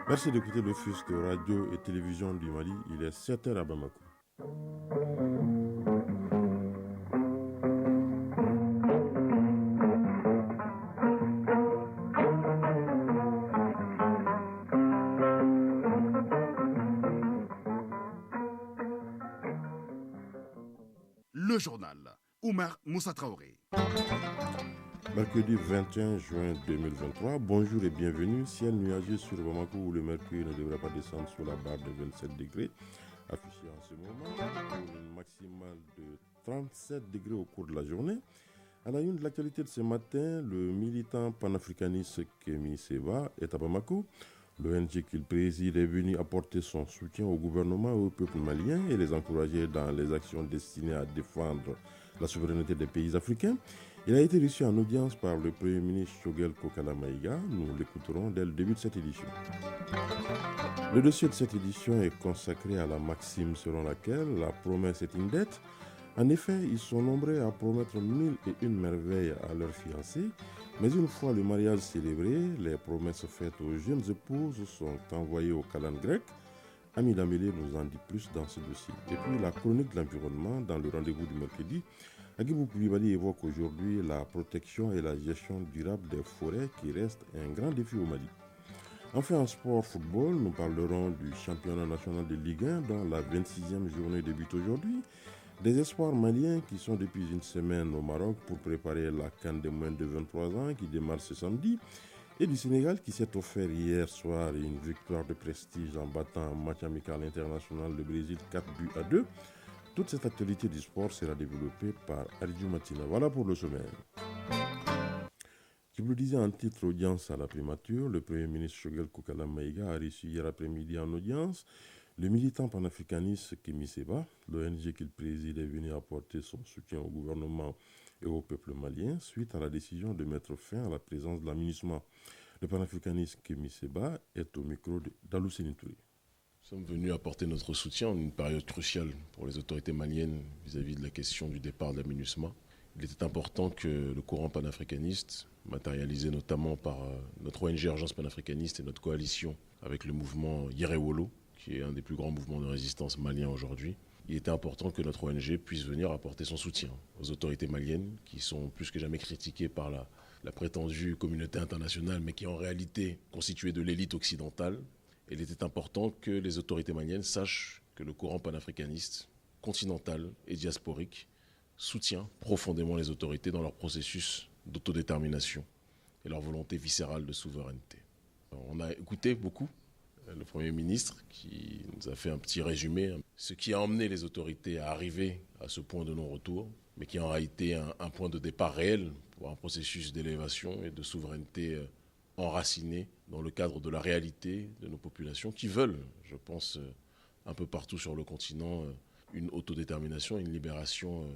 Merci d'écouter l'Office de radio et télévision du Mali. Il est 7h à Bamako. Le journal. Oumar Moussa Traoré. Mercredi 21 juin 2023, bonjour et bienvenue. Ciel nuageux sur Bamako où le mercure ne devrait pas descendre sous la barre de 27 degrés, affiché en ce moment, pour une maximale de 37 degrés au cours de la journée. À la une de l'actualité de ce matin, le militant panafricaniste Kémy Séba est à Bamako. L'ONG qu'il préside est venu apporter son soutien au gouvernement et au peuple malien et les encourager dans les actions destinées à défendre la souveraineté des pays africains. Il a été reçu en audience par le Premier ministre Choguel Kokala Maïga. Nous l'écouterons dès le début de cette édition. Le dossier de cette édition est consacré à la maxime selon laquelle la promesse est une dette. En effet, ils sont nombreux à promettre 1001 merveilles à leurs fiancés, mais une fois le mariage célébré, les promesses faites aux jeunes épouses sont envoyées au calendrier grec. Ami Damélé nous en dit plus dans ce dossier. Et puis la chronique de l'environnement dans le rendez-vous du mercredi. Agibou Koulibaly évoque aujourd'hui la protection et la gestion durable des forêts qui reste un grand défi au Mali. Enfin, en sport football, nous parlerons du championnat national de Ligue 1 dont la 26e journée débute aujourd'hui. Des espoirs maliens qui sont depuis une semaine au Maroc pour préparer la CAN des moins de 23 ans qui démarre ce samedi. Et du Sénégal qui s'est offert hier soir une victoire de prestige en battant un match amical international le Brésil 4 buts à 2. Toute cette actualité du sport sera développée par Aridjou Matina. Voilà pour le sommaire. Je vous le disais en titre audience à la primature, le Premier ministre Choguel Kokala Maïga a reçu hier après-midi en audience le militant panafricaniste Kémy Séba. L'ONG qu'il préside est venu apporter son soutien au gouvernement et au peuple malien suite à la décision de mettre fin à la présence de l'amunissement. Le panafricaniste Kémy Séba est au micro d'Alousseni Touré. Nous sommes venus apporter notre soutien en une période cruciale pour les autorités maliennes vis-à-vis de la question du départ de la MINUSMA. Il était important que le courant panafricaniste, matérialisé notamment par notre ONG Urgence panafricaniste et notre coalition avec le mouvement Yerewolo, qui est un des plus grands mouvements de résistance maliens aujourd'hui, il était important que notre ONG puisse venir apporter son soutien aux autorités maliennes qui sont plus que jamais critiquées par la prétendue communauté internationale, mais qui est en réalité constituée de l'élite occidentale. Il était important que les autorités maliennes sachent que le courant panafricaniste, continental et diasporique, soutient profondément les autorités dans leur processus d'autodétermination et leur volonté viscérale de souveraineté. On a écouté beaucoup le Premier ministre qui nous a fait un petit résumé, ce qui a emmené les autorités à arriver à ce point de non-retour, mais qui en a été un point de départ réel pour un processus d'élévation et de souveraineté enracinés dans le cadre de la réalité de nos populations qui veulent, je pense, un peu partout sur le continent, une autodétermination, une libération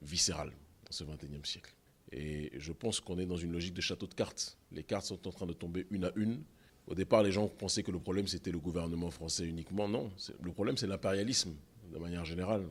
viscérale dans ce XXIe siècle. Et je pense qu'on est dans une logique de château de cartes. Les cartes sont en train de tomber une à une. Au départ, les gens pensaient que le problème, c'était le gouvernement français uniquement. Non, le problème, c'est l'impérialisme, de manière générale.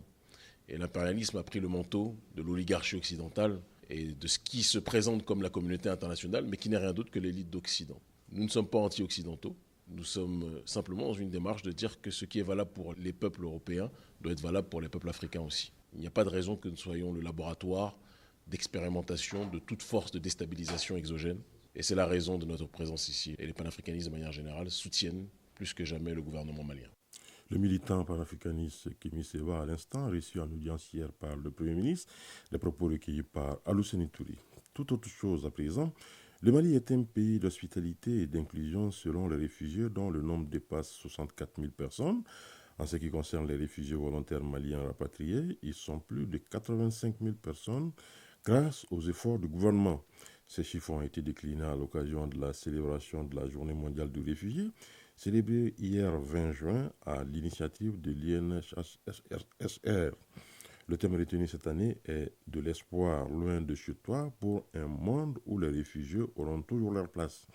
Et l'impérialisme a pris le manteau de l'oligarchie occidentale et de ce qui se présente comme la communauté internationale, mais qui n'est rien d'autre que l'élite d'Occident. Nous ne sommes pas anti-occidentaux, nous sommes simplement dans une démarche de dire que ce qui est valable pour les peuples européens doit être valable pour les peuples africains aussi. Il n'y a pas de raison que nous soyons le laboratoire d'expérimentation de toute force de déstabilisation exogène. Et c'est la raison de notre présence ici. Et les panafricanistes, de manière générale, soutiennent plus que jamais le gouvernement malien. Le militant panafricaniste Kémy Séba, à l'instant, reçu en audience hier par le Premier ministre, les propos recueillis par Alousseni Touré. Tout autre chose à présent, le Mali est un pays d'hospitalité et d'inclusion selon les réfugiés dont le nombre dépasse 64 000 personnes. En ce qui concerne les réfugiés volontaires maliens rapatriés, ils sont plus de 85 000 personnes grâce aux efforts du gouvernement. Ces chiffres ont été déclinés à l'occasion de la célébration de la Journée mondiale du réfugié, célébrée hier 20 juin à l'initiative de l'INHCR. Le thème retenu cette année est « De l'espoir loin de chez toi pour un monde où les réfugiés auront toujours leur place ».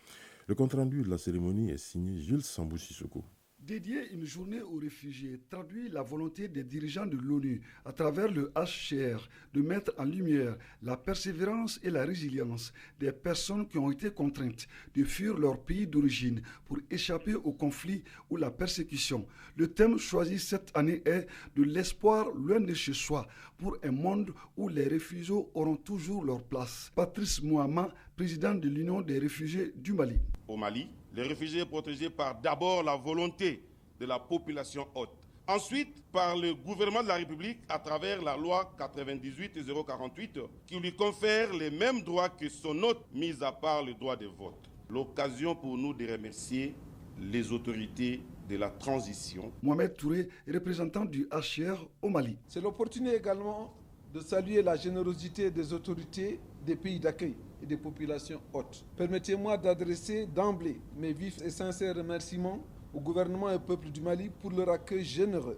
Le compte-rendu de la cérémonie est signé Jules Sambou Sissoko. Dédier une journée aux réfugiés traduit la volonté des dirigeants de l'ONU à travers le HCR de mettre en lumière la persévérance et la résilience des personnes qui ont été contraintes de fuir leur pays d'origine pour échapper au conflit ou la persécution. Le thème choisi cette année est de l'espoir loin de chez soi pour un monde où les réfugiés auront toujours leur place. Patrice Mouama, président de l'Union des réfugiés du Mali. Au Mali, les réfugiés protégés par d'abord la volonté de la population hôte. Ensuite, par le gouvernement de la République à travers la loi 98-048 qui lui confère les mêmes droits que son hôte, mis à part le droit de vote. L'occasion pour nous de remercier les autorités de la transition. Mohamed Touré, représentant du HCR au Mali. C'est l'opportunité également de saluer la générosité des autorités des pays d'accueil et des populations hôtes. Permettez-moi d'adresser d'emblée mes vifs et sincères remerciements au gouvernement et au peuple du Mali pour leur accueil généreux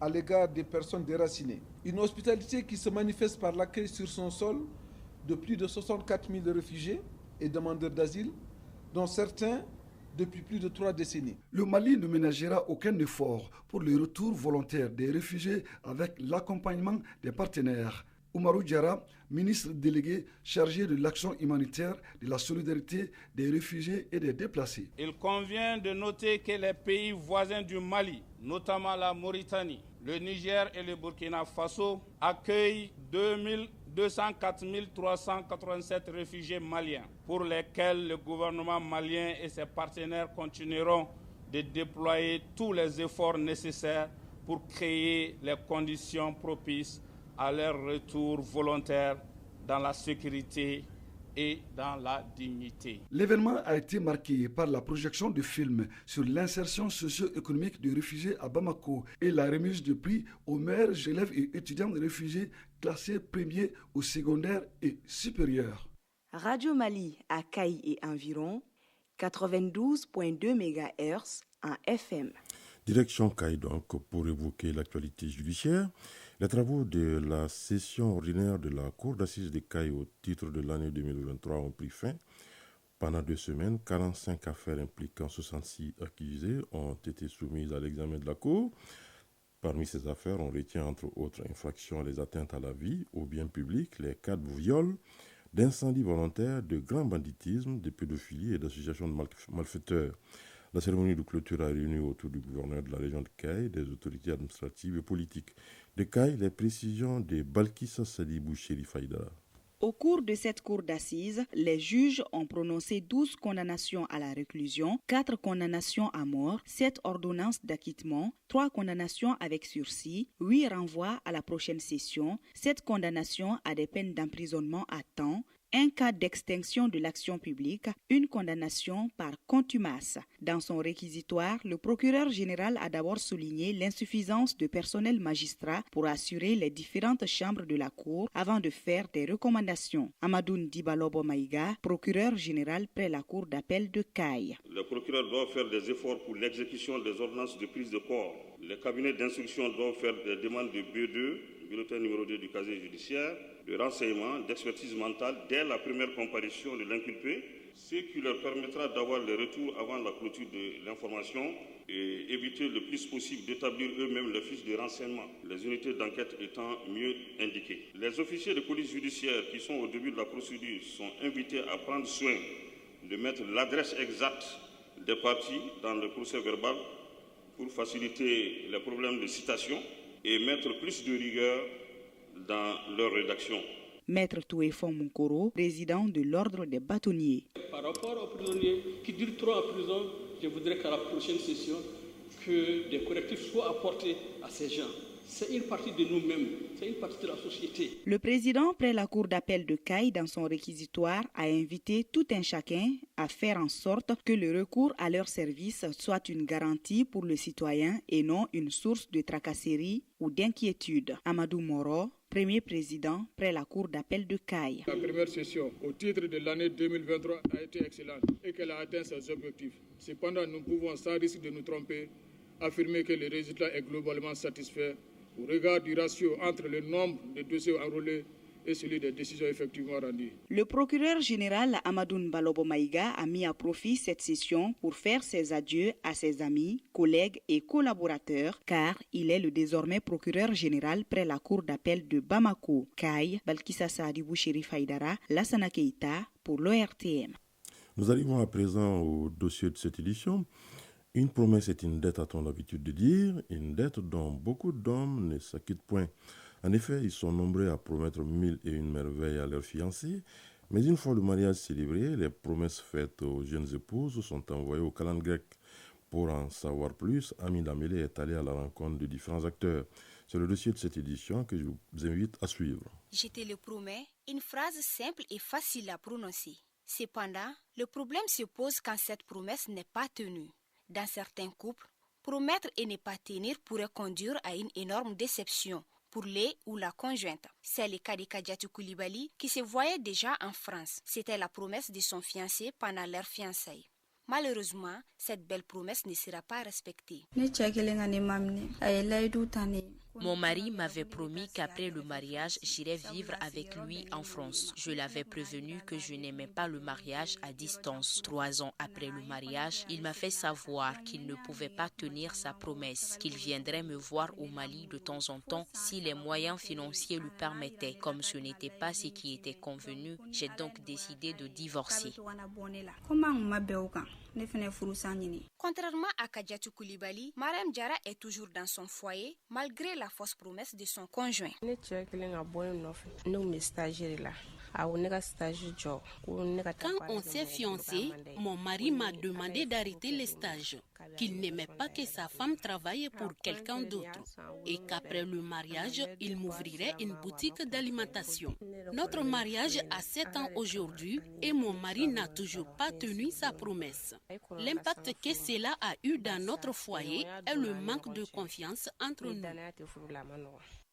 à l'égard des personnes déracinées. Une hospitalité qui se manifeste par l'accueil sur son sol de plus de 64 000 réfugiés et demandeurs d'asile, dont certains depuis plus de 3 décennies. Le Mali ne ménagera aucun effort pour le retour volontaire des réfugiés avec l'accompagnement des partenaires. Oumarou Diarra, ministre délégué chargé de l'action humanitaire, de la solidarité des réfugiés et des déplacés. Il convient de noter que les pays voisins du Mali, notamment la Mauritanie, le Niger et le Burkina Faso, accueillent 204 387 réfugiés maliens, pour lesquels le gouvernement malien et ses partenaires continueront de déployer tous les efforts nécessaires pour créer les conditions propices à leur retour volontaire dans la sécurité et dans la dignité. L'événement a été marqué par la projection de films sur l'insertion socio-économique des réfugiés à Bamako et la remise de prix aux meilleurs élèves et étudiants réfugiés classés premiers au secondaire et supérieur. Radio Mali à Kaï et environ 92.2 MHz en FM. Direction Kaï donc pour évoquer l'actualité judiciaire. Les travaux de la session ordinaire de la Cour d'assises de Kaï au titre de l'année 2023 ont pris fin. Pendant 2 semaines, 45 affaires impliquant 66 accusés ont été soumises à l'examen de la Cour. Parmi ces affaires, on retient entre autres infractions les atteintes à la vie, aux biens publics, les cas de viol, d'incendie volontaire, de grand banditisme, de pédophilie et d'association de malfaiteurs. La cérémonie de clôture a réuni autour du gouverneur de la région de Kaï, des autorités administratives et politiques. De Kaï, les précisions de Balkissa Sadibou Chérif Haïdara. Au cours de cette cour d'assises, les juges ont prononcé 12 condamnations à la réclusion, 4 condamnations à mort, 7 ordonnances d'acquittement, 3 condamnations avec sursis, 8 renvois à la prochaine session, 7 condamnations à des peines d'emprisonnement à temps, 1 cas d'extinction de l'action publique, 1 condamnation par contumace. Dans son réquisitoire, le procureur général a d'abord souligné l'insuffisance de personnel magistrat pour assurer les différentes chambres de la Cour avant de faire des recommandations. Amadoun Dibalobo Maïga, procureur général près la Cour d'appel de Kaï. Le procureur doit faire des efforts pour l'exécution des ordonnances de prise de corps. Les cabinets d'instruction doivent faire des demandes de B2, bulletin numéro 2 du casier judiciaire, de renseignement, d'expertise mentale dès la première comparution de l'inculpé, ce qui leur permettra d'avoir le retour avant la clôture de l'information et éviter le plus possible d'établir eux-mêmes les fiches de renseignement, les unités d'enquête étant mieux indiquées. Les officiers de police judiciaire qui sont au début de la procédure sont invités à prendre soin de mettre l'adresse exacte des parties dans le procès verbal pour faciliter les problèmes de citation et mettre plus de rigueur dans leur rédaction. Maître Touéfon Moukoro, président de l'ordre des bâtonniers. Par rapport aux prisonniers qui durent trop en prison, je voudrais qu'à la prochaine session, que des correctifs soient apportés à ces gens. C'est une partie de nous-mêmes, c'est une partie de la société. Le président, près la cour d'appel de Kaï, dans son réquisitoire, a invité tout un chacun à faire en sorte que le recours à leur service soit une garantie pour le citoyen et non une source de tracasserie ou d'inquiétude. Amadou Moro, premier président près la cour d'appel de Kaï. La première session au titre de l'année 2023 a été excellente et qu'elle a atteint ses objectifs. Cependant, nous pouvons, sans risque de nous tromper, affirmer que le résultat est globalement satisfait au regard du ratio entre le nombre de dossiers enrôlés et celui des décisions effectivement rendues. Le procureur général Amadoune Balobo Maïga a mis à profit cette session pour faire ses adieux à ses amis, collègues et collaborateurs, car il est le désormais procureur général près la cour d'appel de Bamako. Kai, Balkissa Sadibou Chérif Haïdara, Lassana Keita pour l'ORTM. Nous arrivons à présent au dossier de cette édition. Une promesse est une dette, a-t-on l'habitude de dire, une dette dont beaucoup d'hommes ne s'acquittent point. En effet, ils sont nombreux à promettre 1001 merveilles à leurs fiancés, mais une fois le mariage célébré, les promesses faites aux jeunes épouses sont envoyées au calendrier grec. Pour en savoir plus, Amine Amélé est allé à la rencontre de différents acteurs. C'est le dossier de cette édition que je vous invite à suivre. Je te le promets, une phrase simple et facile à prononcer. Cependant, le problème se pose quand cette promesse n'est pas tenue. Dans certains couples, promettre et ne pas tenir pourrait conduire à une énorme déception pour les ou la conjointe. C'est le cas de Kadiatou Koulibaly qui se voyait déjà en France. C'était la promesse de son fiancé pendant leur fiançailles. Malheureusement, cette belle promesse ne sera pas respectée. Mon mari m'avait promis qu'après le mariage, j'irais vivre avec lui en France. Je l'avais prévenu que je n'aimais pas le mariage à distance. 3 ans après le mariage, il m'a fait savoir qu'il ne pouvait pas tenir sa promesse, qu'il viendrait me voir au Mali de temps en temps si les moyens financiers le permettaient. Comme ce n'était pas ce qui était convenu, j'ai donc décidé de divorcer. Contrairement à Kadiatou Koulibaly, Mariam Diarra est toujours dans son foyer malgré la fausse promesse de son conjoint. Quand on s'est fiancé, mon mari m'a demandé d'arrêter les stages, qu'il n'aimait pas que sa femme travaille pour quelqu'un d'autre et qu'après le mariage, il m'ouvrirait une boutique d'alimentation. Notre mariage a 7 ans aujourd'hui et mon mari n'a toujours pas tenu sa promesse. L'impact que cela a eu dans notre foyer est le manque de confiance entre nous.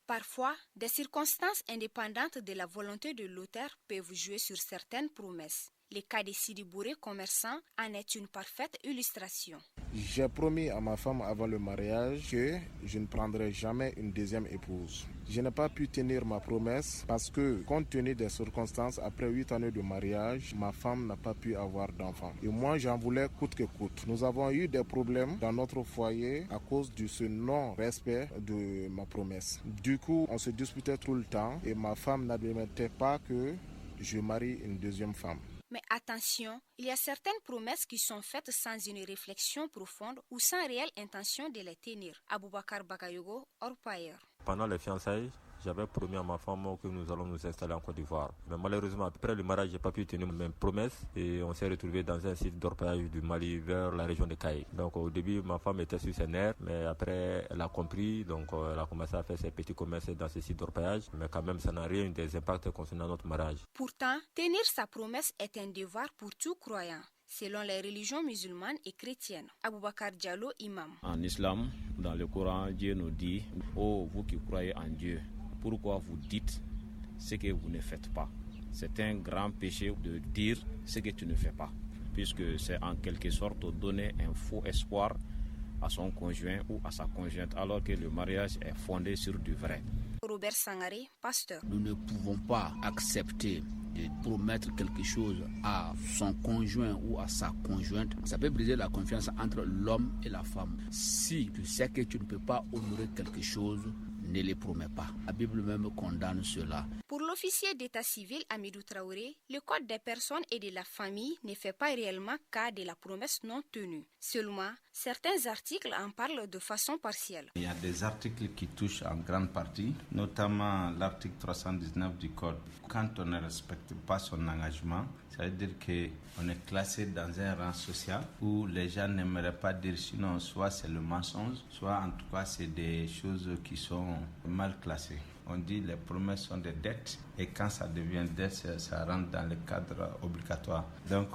Parfois, des circonstances indépendantes de la volonté de l'auteur peuvent jouer sur certaines promesses. Le cas de Sidi Bouré, commerçant, en est une parfaite illustration. J'ai promis à ma femme avant le mariage que je ne prendrai jamais une deuxième épouse. Je n'ai pas pu tenir ma promesse parce que, compte tenu des circonstances, après 8 années de mariage, ma femme n'a pas pu avoir d'enfant. Et moi, j'en voulais coûte que coûte. Nous avons eu des problèmes dans notre foyer à cause de ce non-respect de ma promesse. Du coup, on se disputait tout le temps et ma femme n'admettait pas que je marie une deuxième femme. Mais attention, il y a certaines promesses qui sont faites sans une réflexion profonde ou sans réelle intention de les tenir. Aboubakar Bakayogo, Orpayer. Pendant les fiançailles, j'avais promis à ma femme que nous allons nous installer en Côte d'Ivoire. Mais malheureusement, après le mariage, je n'ai pas pu tenir mes promesses et on s'est retrouvé dans un site d'orpaillage du Mali vers la région de Caï. Donc au début, ma femme était sur ses nerfs, mais après, elle a compris. Donc elle a commencé à faire ses petits commerces dans ce site d'orpaillage. Mais quand même, ça n'a rien eu des impacts concernant notre mariage. Pourtant, tenir sa promesse est un devoir pour tout croyant, selon les religions musulmanes et chrétiennes. Aboubakar Diallo, imam. En islam, dans le Coran, Dieu nous dit « Oh, vous qui croyez en Dieu, pourquoi vous dites ce que vous ne faites pas ?» C'est un grand péché de dire ce que tu ne fais pas, puisque c'est en quelque sorte donner un faux espoir à son conjoint ou à sa conjointe, alors que le mariage est fondé sur du vrai. Robert Sangaré, pasteur. Nous ne pouvons pas accepter de promettre quelque chose à son conjoint ou à sa conjointe. Ça peut briser la confiance entre l'homme et la femme. Si tu sais que tu ne peux pas honorer quelque chose, ne les promets pas. La Bible même condamne cela. Pour l'officier d'état civil Amidou Traoré, le code des personnes et de la famille ne fait pas réellement cas de la promesse non tenue. Seulement, certains articles en parlent de façon partielle. Il y a des articles qui touchent en grande partie, notamment l'article 319 du code. Quand on ne respecte pas son engagement, ça veut dire qu'on est classé dans un rang social où les gens n'aimeraient pas dire, sinon soit c'est le mensonge, soit en tout cas c'est des choses qui sont mal classées. On dit les promesses sont des dettes et quand ça devient dette, ça rentre dans le cadre obligatoire. Donc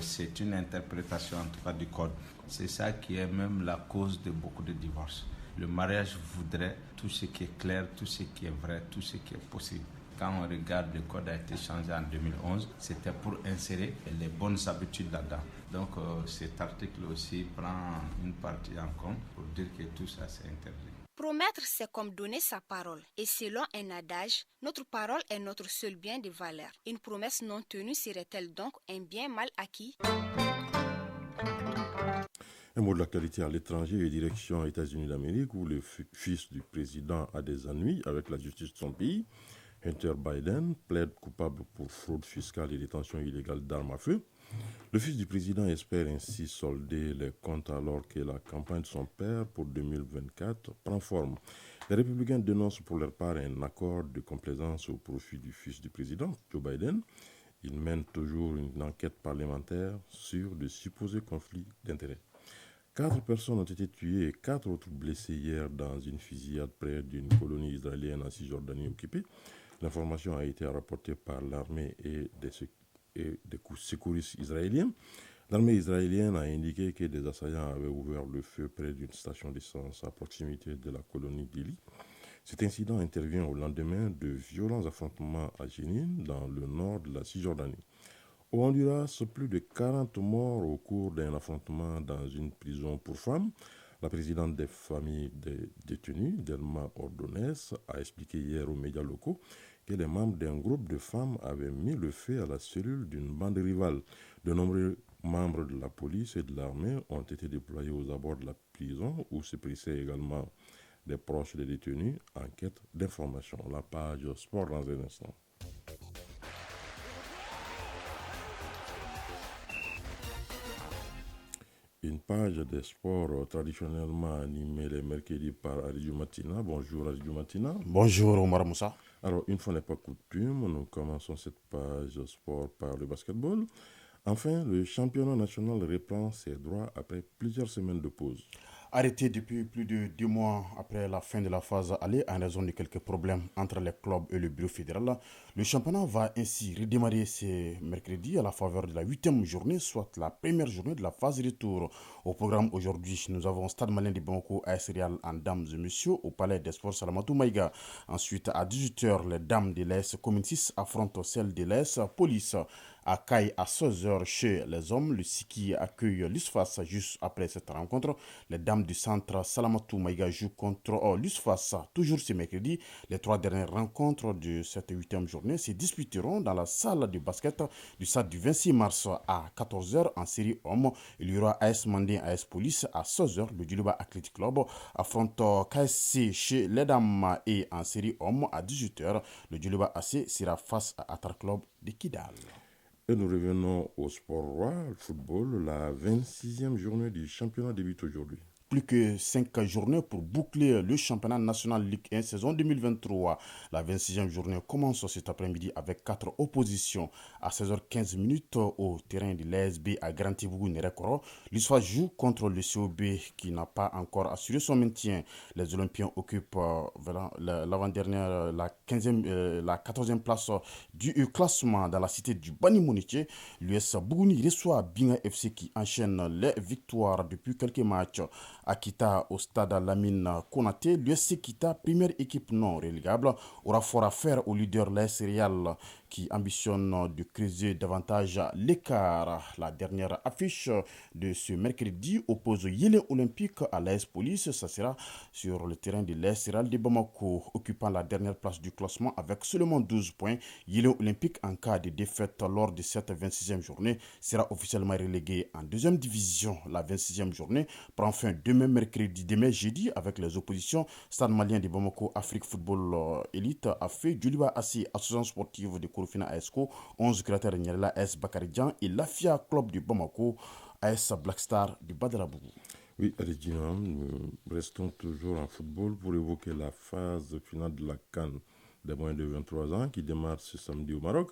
c'est une interprétation en tout cas du code. C'est ça qui est même la cause de beaucoup de divorces. Le mariage voudrait tout ce qui est clair, tout ce qui est vrai, tout ce qui est possible. Quand on regarde, le code a été changé en 2011, c'était pour insérer les bonnes habitudes là-dedans. Donc cet article aussi prend une partie en compte pour dire que tout ça c'est interdit. Promettre, c'est comme donner sa parole. Et selon un adage, notre parole est notre seul bien de valeur. Une promesse non tenue serait-elle donc un bien mal acquis? Un mot de l'actualité à l'étranger et direction États-Unis d'Amérique où le fils du président a des ennuis avec la justice de son pays. Hunter Biden plaide coupable pour fraude fiscale et détention illégale d'armes à feu. Le fils du président espère ainsi solder les comptes alors que la campagne de son père pour 2024 prend forme. Les républicains dénoncent pour leur part un accord de complaisance au profit du fils du président, Joe Biden. Ils mènent toujours une enquête parlementaire sur de supposés conflits d'intérêts. 4 personnes ont été tuées et 4 autres blessées hier dans une fusillade près d'une colonie israélienne en Cisjordanie occupée. L'information a été rapportée par l'armée et des secouristes israéliens. L'armée israélienne a indiqué que des assaillants avaient ouvert le feu près d'une station d'essence à proximité de la colonie d'Eli. Cet incident intervient au lendemain de violents affrontements à Jénin, dans le nord de la Cisjordanie. Au Honduras, plus de 40 morts au cours d'un affrontement dans une prison pour femmes. La présidente des familles des détenus, Delma Ordonez, a expliqué hier aux médias locaux que les membres d'un groupe de femmes avaient mis le feu à la cellule d'une bande rivale. De nombreux membres de la police et de l'armée ont été déployés aux abords de la prison où se pressaient également des proches des détenus en quête d'informations. La page sport dans un instant. Une page des sports traditionnellement animée les mercredis par Aridou Matina. Bonjour Aridou Matina. Bonjour Omar Moussa. Alors, une fois n'est pas coutume, nous commençons cette page sport par le basketball. Enfin, le championnat national reprend ses droits après plusieurs semaines de pause. Arrêté depuis plus de 2 mois après la fin de la phase aller en raison de quelques problèmes entre les clubs et le bureau fédéral, le championnat va ainsi redémarrer ce mercredi à la faveur de la 8e journée, soit la première journée de la phase retour. Au programme aujourd'hui, nous avons Stade Malien de Bamako AS Real en dames et messieurs au Palais des Sports Salamatou Maïga. Ensuite, à 18h, les dames de l'AS Commune 6 affrontent celles de l'AS Police. À Caille, à 16h chez les hommes, le Siki accueille l'USFAS juste après cette rencontre. Les dames du centre Salamatou Maïga jouent contre l'USFAS. Toujours ce mercredi, les 3 dernières rencontres de cette 8e journée se disputeront dans la salle de basket du stade du 26 mars à 14h en série hommes. Il y aura AS Mandé, AS Police à 16h. Le Djoliba Athletic Club affronte KSC chez les dames et en série hommes à 18h. Le Djoliba AC sera face à Atar Club de Kidal. Et nous revenons au sport roi, le football. La 26e journée du championnat débute aujourd'hui. Plus que 5 journées pour boucler le championnat national Ligue 1 saison 2023. La 26e journée commence cet après-midi avec 4 oppositions. À 16h15 au terrain de l'ASB à Grand Tibougou Nerekoro, l'USFA joue contre le COB qui n'a pas encore assuré son maintien. Les Olympiens occupent l'avant-dernière, la 14e place du classement dans la cité du Bani Mouniché. L'US Bougouni reçoit Binga FC qui enchaîne les victoires depuis quelques matchs. Akita au stade Lamine Konaté, l'USC Kita, première équipe non relégable, aura fort à faire au leader l'AS Real qui ambitionne de creuser davantage l'écart. La dernière affiche de ce mercredi oppose Yélé Olympique à l'AS Police. Ça sera sur le terrain de l'AS Real de Bamako, occupant la dernière place du classement avec seulement 12 points. Yélé Olympique, en cas de défaite lors de cette 26e journée, sera officiellement relégué en 2e division. La 26e journée prend fin demain jeudi avec les oppositions. Stade Malien de Bamako, Afrique Football Elite, AFE, Djoliba Assi, Association Sportive de Korofina ASCO, 11 Créateurs Nyarela AS Bakaridjan et l'AFIA Club de Bamako, AS Blackstar du Badarabougou. Oui, Aridjan, nous restons toujours en football pour évoquer la phase finale de la CAN des moins de 23 ans qui démarre ce samedi au Maroc.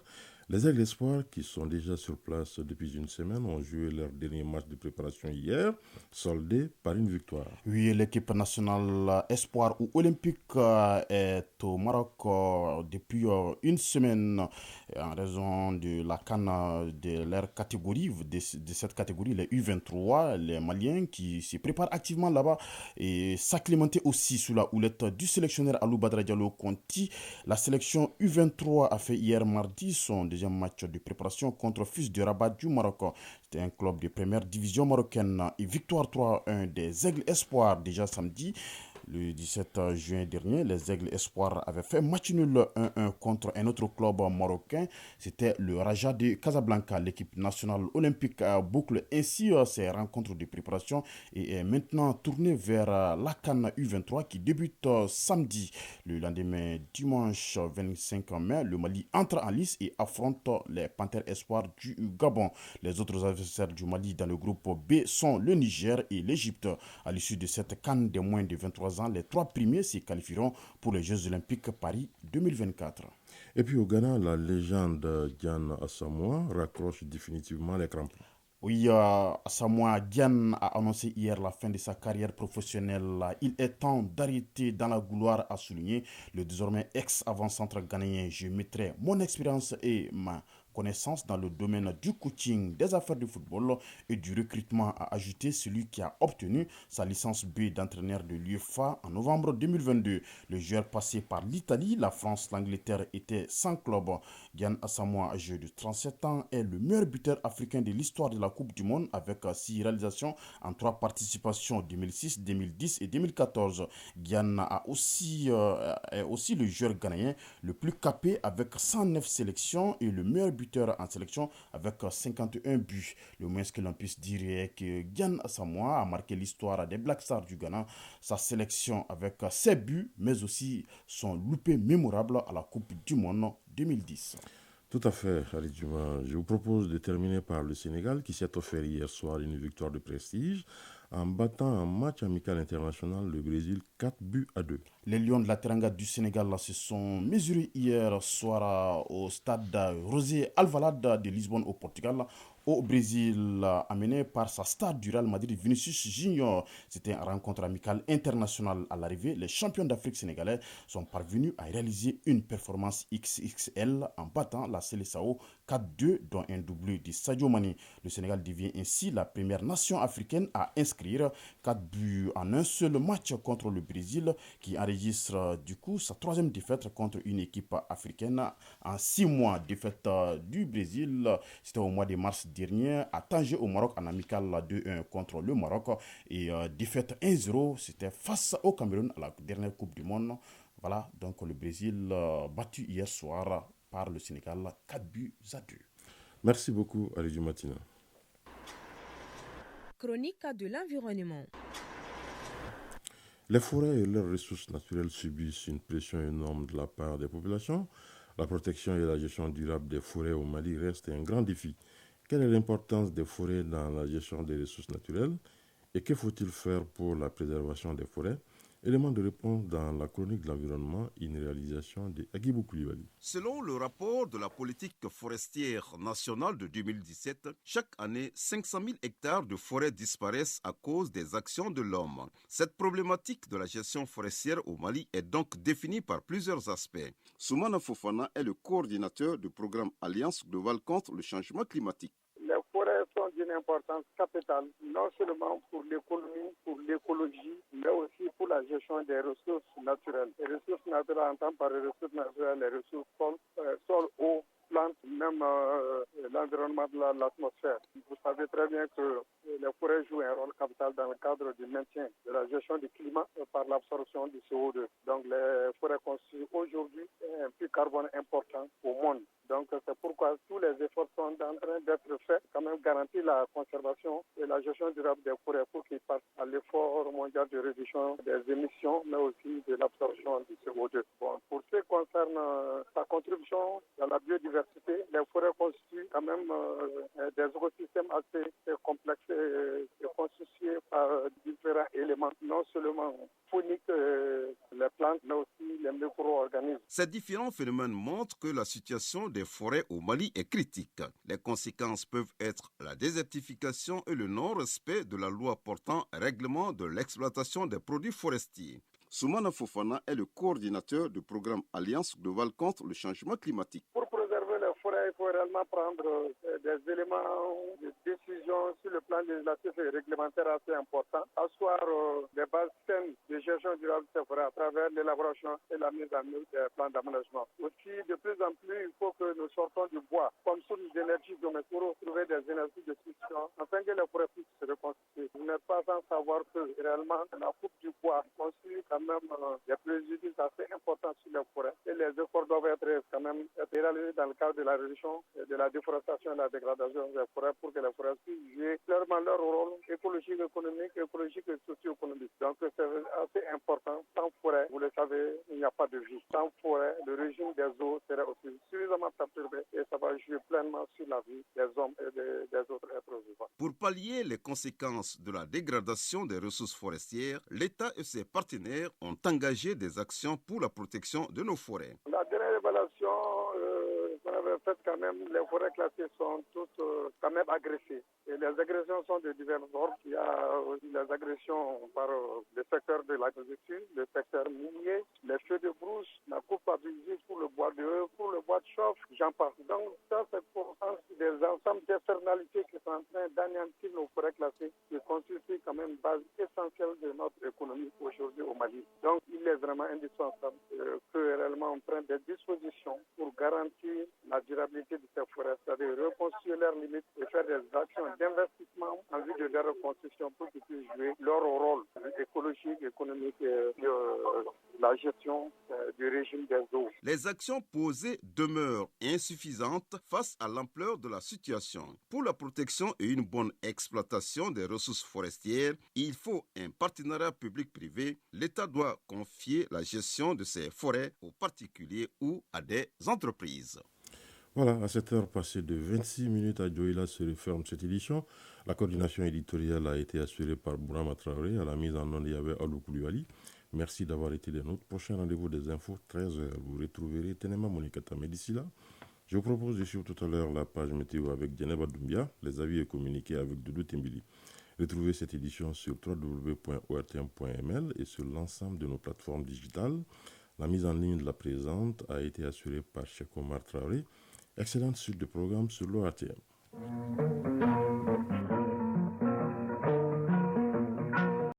Les Aigles Espoirs, qui sont déjà sur place depuis une semaine, ont joué leur dernier match de préparation hier, soldé par une victoire. Oui, l'équipe nationale Espoir ou Olympique est au Maroc depuis une semaine en raison de la CAN de leur catégorie, de cette catégorie, les U23, les Maliens qui se préparent activement là-bas et s'acclimater aussi sous la houlette du sélectionneur Alou Badra Diallo Conti. La sélection U23 a fait hier mardi son deuxième match de préparation contre Fils de Rabat du Maroc. C'était un club de première division marocaine et victoire 3-1 des Aigles Espoirs déjà samedi. Le 17 juin dernier, les Aigles Espoirs avaient fait match nul 1-1 contre un autre club marocain. C'était le Raja de Casablanca. L'équipe nationale olympique boucle ainsi ses rencontres de préparation et est maintenant tournée vers la CAN U23 qui débute samedi. Le lendemain, dimanche 25 mai, le Mali entre en lice et affronte les Panthères Espoirs du Gabon. Les autres adversaires du Mali dans le groupe B sont le Niger et l'Égypte. À l'issue de cette CAN des moins de 23 ans, les 3 premiers se qualifieront pour les Jeux Olympiques Paris 2024. Et puis au Ghana, la légende Diane Asamoah raccroche définitivement les crampons. Oui, Asamoah Gyan a annoncé hier la fin de sa carrière professionnelle. Il est temps d'arrêter dans la gloire, a souligné le désormais ex-avant-centre ghanéen. Je mettrai mon expérience et ma connaissance dans le domaine du coaching, des affaires de football et du recrutement, a ajouté celui qui a obtenu sa licence B d'entraîneur de l'UEFA en novembre 2022. Le joueur passé par l'Italie, la France, l'Angleterre était sans club. Diane Asamoah, âgé de 37 ans, est le meilleur buteur africain de l'histoire de la Coupe du Monde avec 6 réalisations en 3 participations 2006, 2010 et 2014. Diane est aussi le joueur ghanéen le plus capé avec 109 sélections et le meilleur buteur en sélection avec 51 buts. Le moins que l'on puisse dire est que Diane Asamoah a marqué l'histoire des Black Stars du Ghana, sa sélection avec ses buts, mais aussi son loupé mémorable à la Coupe du Monde 2010. Tout à fait, Ali Djouma. Je vous propose de terminer par le Sénégal qui s'est offert hier soir une victoire de prestige en battant un match amical international le Brésil 4-2. Les Lions de la Teranga du Sénégal se sont mesurés hier soir au stade José Alvalade de Lisbonne au Portugal, au Brésil, amené par sa star du Real Madrid Vinicius Junior. C'était une rencontre amicale internationale. À l'arrivée, les champions d'Afrique sénégalais sont parvenus à réaliser une performance XXL en battant la Seleção 4-2, dont un doublé de Sadio Mané. Le Sénégal devient ainsi la première nation africaine à inscrire 4 buts en un seul match contre le Brésil, qui enregistre du coup sa 3e défaite contre une équipe africaine en 6 mois. Défaite du Brésil, c'était au mois de mars dernier à Tanger au Maroc en amical 2-1 contre le Maroc, et défaite 1-0, c'était face au Cameroun à la dernière Coupe du Monde. Voilà, donc le Brésil battu hier soir par le Sénégal 4-2. Merci beaucoup, Ali Djoumatina. Chronique de l'environnement. Les forêts et leurs ressources naturelles subissent une pression énorme de la part des populations. La protection et la gestion durable des forêts au Mali reste un grand défi. Quelle est l'importance des forêts dans la gestion des ressources naturelles et que faut-il faire pour la préservation des forêts? Élément de réponse dans la chronique de l'environnement, une réalisation de Agibou Koulibaly. Selon le rapport de la politique forestière nationale de 2017, chaque année, 500 000 hectares de forêts disparaissent à cause des actions de l'homme. Cette problématique de la gestion forestière au Mali est donc définie par plusieurs aspects. Soumana Fofana est le coordinateur du programme Alliance globale contre le changement climatique. Les forêts sont d'une importance capitale, non seulement pour l'économie, pour l'écologie, mais aussi pour la gestion des ressources naturelles. Les ressources naturelles, entendent par les ressources naturelles, les ressources sol, eau, plantes, même l'environnement de l'atmosphère. Vous savez très bien que les forêts jouent un rôle capital dans le cadre du maintien de la gestion du climat par l'absorption du CO2. Donc les forêts constituent aujourd'hui un puits carbone important au monde. Donc c'est pourquoi tous les efforts sont en train d'être faits, quand même garantir la conservation et la gestion durable des forêts pour qu'ils passent à l'effort mondial de réduction des émissions, mais aussi de l'absorption du CO2. Bon, pour ce qui concerne sa contribution dans la biodiversité, les forêts constituent quand même des écosystèmes assez complexes et constitués par différents éléments, non seulement phoniques, les plantes, mais aussi les micro-organismes. Ces différents phénomènes montrent que la situation des forêts au Mali est critique. Les conséquences peuvent être la désertification et le non-respect de la loi portant règlement de l'exploitation des produits forestiers. Soumana Fofana est le coordinateur du programme Alliance globale contre le changement climatique. Pour préserver les forêts, il faut réellement prendre des éléments de décision sur le plan législatif et réglementaire assez importants, asseoir des bases saines de gestion durable de ces forêts à travers l'élaboration et la mise en œuvre des plans d'aménagement. Aussi, de plus en plus, il faut que nous sortons du bois comme source d'énergie domestique pour trouver des énergies de substitution afin que les forêts puissent se reconstituer. Vous n'êtes pas sans savoir que réellement la coupe du bois constitue quand même des préjudices assez importants sur les forêts et les efforts doivent être quand même réalisés dans le cadre de la réduction de la déforestation et la dégradation des forêts pour que les forêts puissent jouer clairement leur rôle écologique, économique et socio-économique. Donc c'est assez important. Sans forêt, vous le savez, il n'y a pas de vie. Sans forêt, le régime des eaux serait aussi suffisamment perturbé et ça va jouer pleinement sur la vie des hommes et des autres êtres vivants. Pour pallier les conséquences de la dégradation des ressources forestières, l'État et ses partenaires ont engagé des actions pour la protection de nos forêts. La dernière évaluation qu'on avait faite, quand même, les forêts classées sont toutes quand même agressées. Et les agressions sont de divers ordres. Il y a aussi les agressions par le secteur de l'agriculture, le secteur minier, les feux de brousse, la coupe abusive pour le bois de chauffe, j'en passe. Donc ça, c'est pour des ensembles d'externalités qui sont en train d'anéantir nos forêts classées, qui constituent quand même une base essentielle de notre économie aujourd'hui au Mali. Donc il est vraiment indispensable que réellement on prenne des dispositions pour garantir la durabilité de ces forêts, c'est-à-dire reconstruire leurs limites et faire des actions d'investissement en vue de leur reconstruction pour qu'ils puissent jouer leur rôle écologique, économique et la gestion du régime des eaux. Les actions posées demeurent insuffisantes face à l'ampleur de la situation. Pour la protection et une bonne exploitation des ressources forestières, il faut un partenariat public-privé. L'État doit confier la gestion de ces forêts aux particuliers ou à des entreprises. Voilà, à cette heure passée de 26 minutes à Dioïla se referme cette édition. La coordination éditoriale a été assurée par Bourama Traoré. À la mise en onde, il y avait Alou Koulibaly. Merci d'avoir été des nôtres. Prochain rendez-vous des infos, 13h. Vous retrouverez Tenema Monikatame. D'ici là, je vous propose de suivre tout à l'heure la page météo avec Djeneba Doumbia, les avis et communiqués avec Doudou Timbili. Retrouvez cette édition sur www.ortm.ml et sur l'ensemble de nos plateformes digitales. La mise en ligne de la présente a été assurée par Cheikh Omar Traoré. Excellente suite de programme sur l'ORTM.